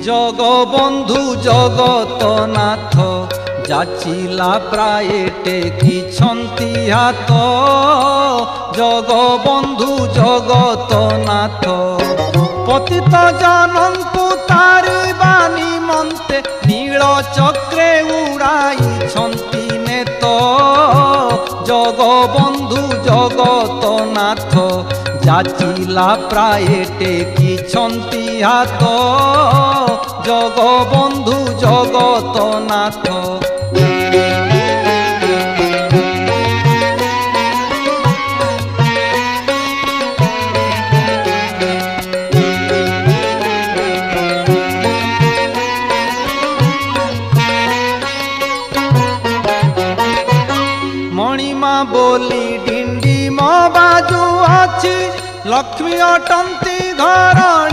জগবন্ধু জগতনাথ যাচিলা প্রায় টেকিছন্তি হাত। জগবন্ধু জগতনাথ পতিত জনଙ୍କୁ তারিবা নিমন্তে নীল চক্রে উড়াইছন্তি নেত। জগবন্ধু জগতনাথ যাচিলা প্রায় টেকিছন্তি হাত। জগবন্ধু জগতনাথ মণিমা বলি ডিন্ডিম বাজু ଅଛି। লক্ষ্মী অটন্তি ধরণী